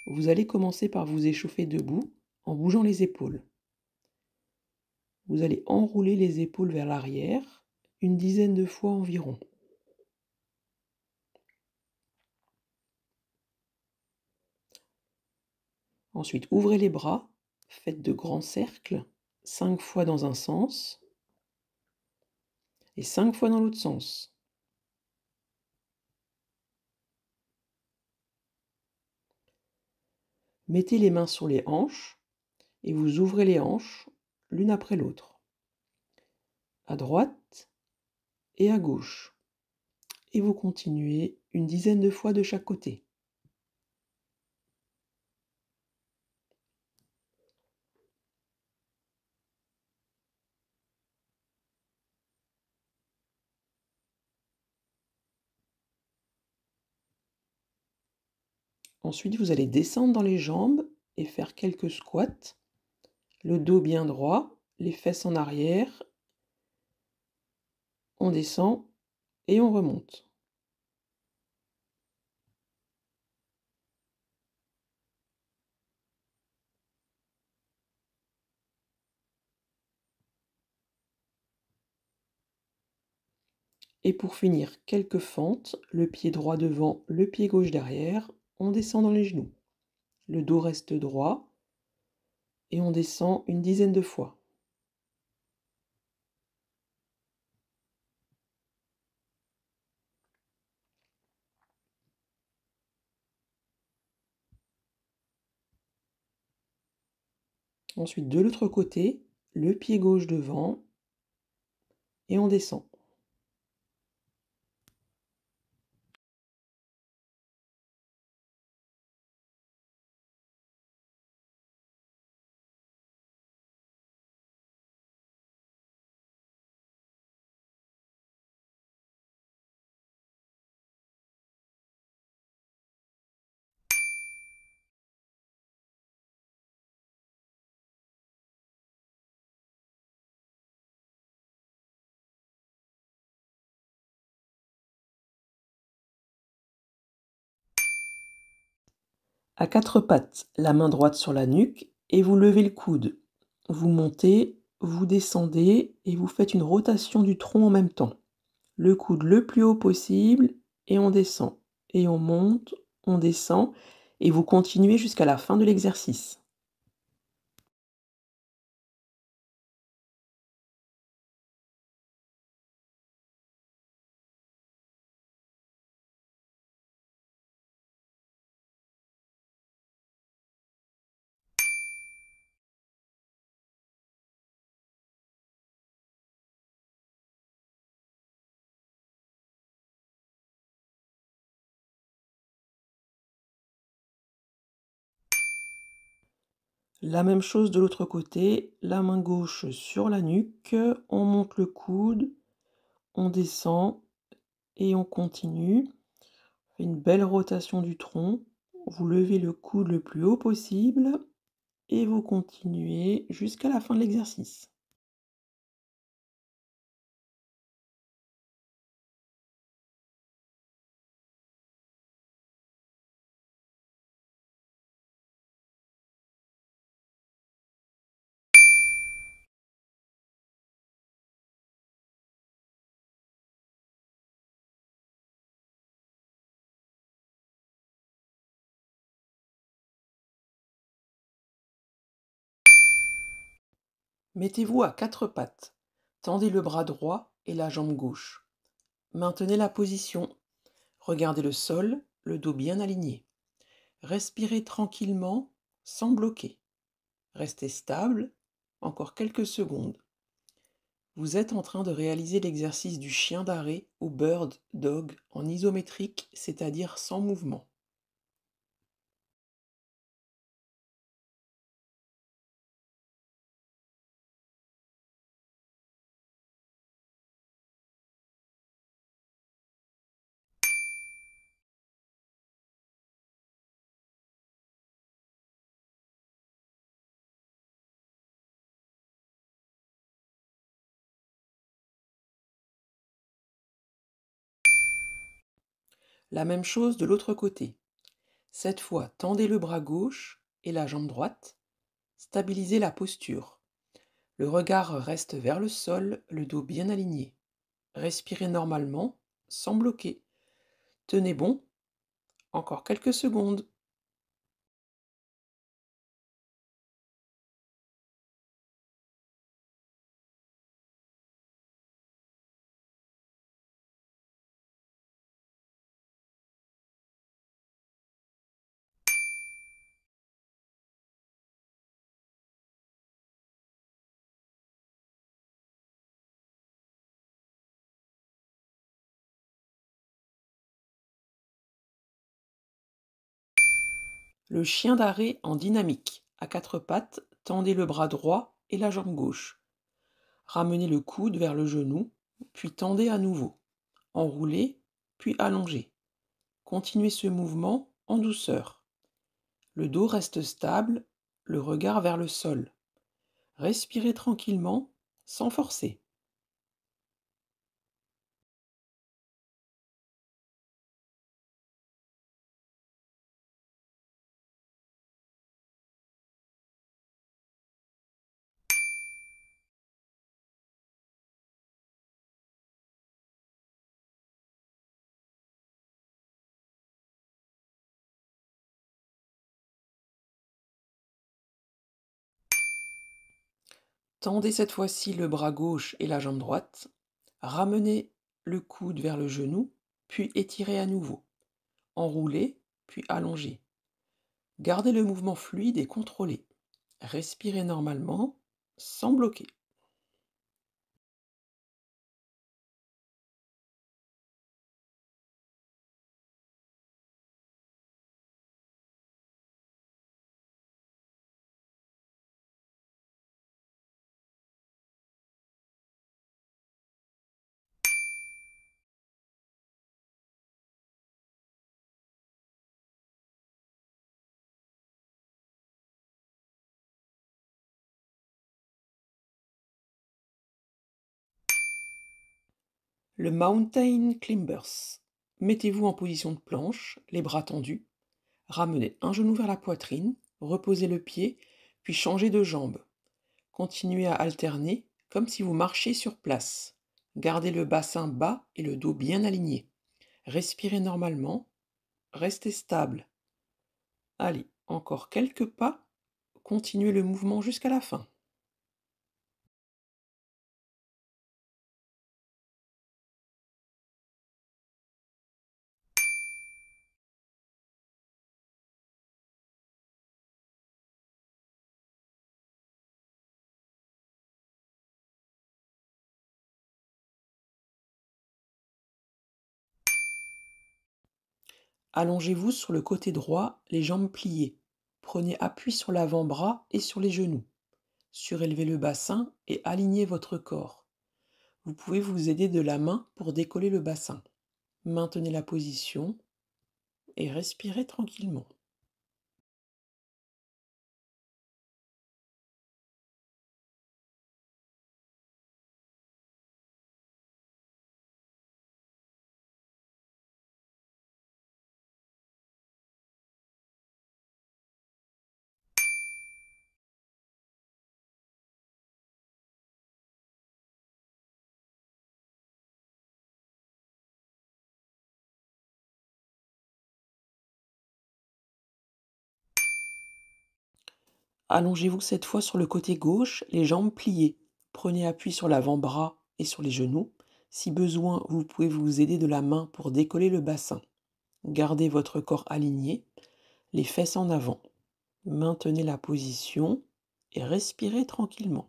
Vous allez commencer par vous échauffer debout en bougeant les épaules. Vous allez enrouler les épaules vers l'arrière une dizaine de fois environ. Ensuite, ouvrez les bras, faites de grands cercles, 5 fois dans un sens et 5 fois dans l'autre sens. Mettez les mains sur les hanches et vous ouvrez les hanches l'une après l'autre, à droite et à gauche. Et vous continuez une dizaine de fois de chaque côté. Ensuite, vous allez descendre dans les jambes et faire quelques squats, le dos bien droit, les fesses en arrière. On descend et on remonte. Et pour finir, quelques fentes, le pied droit devant, le pied gauche derrière, on descend dans les genoux. Le dos reste droit et on descend une dizaine de fois. Ensuite, de l'autre côté, le pied gauche devant et on descend. À quatre pattes, la main droite sur la nuque et vous levez le coude. Vous montez, vous descendez et vous faites une rotation du tronc en même temps. Le coude le plus haut possible et on descend. Et on monte, on descend et vous continuez jusqu'à la fin de l'exercice. La même chose de l'autre côté, la main gauche sur la nuque, on monte le coude, on descend et on continue. On fait une belle rotation du tronc. Vous levez le coude le plus haut possible et vous continuez jusqu'à la fin de l'exercice. Mettez-vous à quatre pattes. Tendez le bras droit et la jambe gauche. Maintenez la position. Regardez le sol, le dos bien aligné. Respirez tranquillement, sans bloquer. Restez stable, encore quelques secondes. Vous êtes en train de réaliser l'exercice du chien d'arrêt ou bird dog en isométrique, c'est-à-dire sans mouvement. La même chose de l'autre côté. Cette fois, tendez le bras gauche et la jambe droite. Stabilisez la posture. Le regard reste vers le sol, le dos bien aligné. Respirez normalement, sans bloquer. Tenez bon, encore quelques secondes. Le chien d'arrêt en dynamique. À quatre pattes, tendez le bras droit et la jambe gauche. Ramenez le coude vers le genou, puis tendez à nouveau. Enroulez, puis allongez. Continuez ce mouvement en douceur. Le dos reste stable, le regard vers le sol. Respirez tranquillement, sans forcer. Tendez cette fois-ci le bras gauche et la jambe droite. Ramenez le coude vers le genou, puis étirez à nouveau. Enroulez, puis allongez. Gardez le mouvement fluide et contrôlé. Respirez normalement, sans bloquer. Le Mountain Climbers. Mettez-vous en position de planche, les bras tendus. Ramenez un genou vers la poitrine, reposez le pied, puis changez de jambe. Continuez à alterner comme si vous marchiez sur place. Gardez le bassin bas et le dos bien aligné. Respirez normalement, restez stable. Allez, encore quelques pas, continuez le mouvement jusqu'à la fin. Allongez-vous sur le côté droit, les jambes pliées. Prenez appui sur l'avant-bras et sur les genoux. Surélevez le bassin et alignez votre corps. Vous pouvez vous aider de la main pour décoller le bassin. Maintenez la position et respirez tranquillement. Allongez-vous cette fois sur le côté gauche, les jambes pliées. Prenez appui sur l'avant-bras et sur les genoux. Si besoin, vous pouvez vous aider de la main pour décoller le bassin. Gardez votre corps aligné, les fesses en avant. Maintenez la position et respirez tranquillement.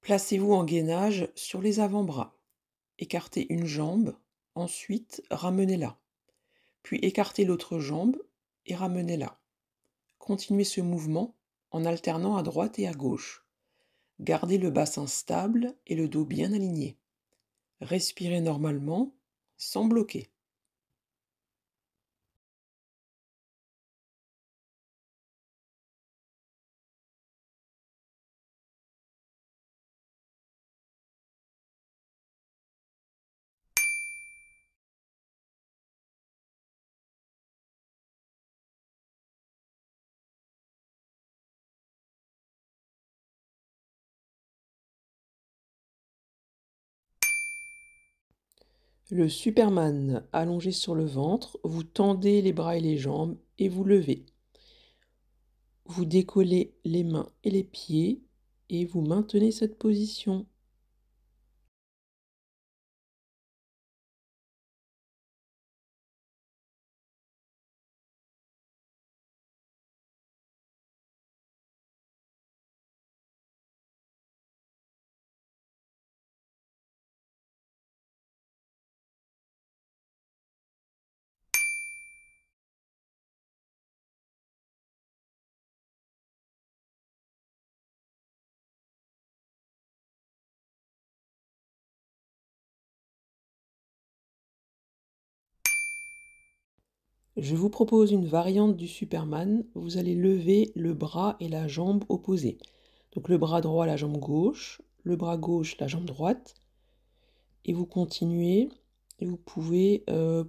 Placez-vous en gainage sur les avant-bras. Écartez une jambe, ensuite ramenez-la. Puis écartez l'autre jambe et ramenez-la. Continuez ce mouvement en alternant à droite et à gauche. Gardez le bassin stable et le dos bien aligné. Respirez normalement, sans bloquer. Le Superman allongé sur le ventre, vous tendez les bras et les jambes et vous levez. Vous décollez les mains et les pieds et vous maintenez cette position. Je vous propose une variante du Superman. Vous allez lever le bras et la jambe opposés. Donc le bras droit, la jambe gauche, le bras gauche, la jambe droite. Et vous continuez. Et vous pouvez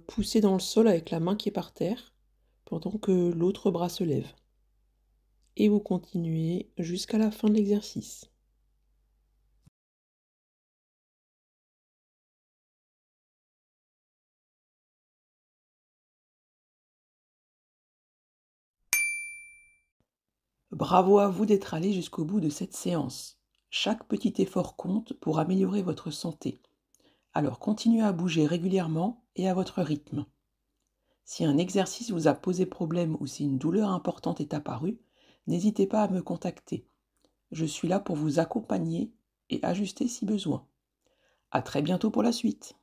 pousser dans le sol avec la main qui est par terre pendant que l'autre bras se lève. Et vous continuez jusqu'à la fin de l'exercice. Bravo à vous d'être allé jusqu'au bout de cette séance. Chaque petit effort compte pour améliorer votre santé. Alors continuez à bouger régulièrement et à votre rythme. Si un exercice vous a posé problème ou si une douleur importante est apparue, n'hésitez pas à me contacter. Je suis là pour vous accompagner et ajuster si besoin. À très bientôt pour la suite.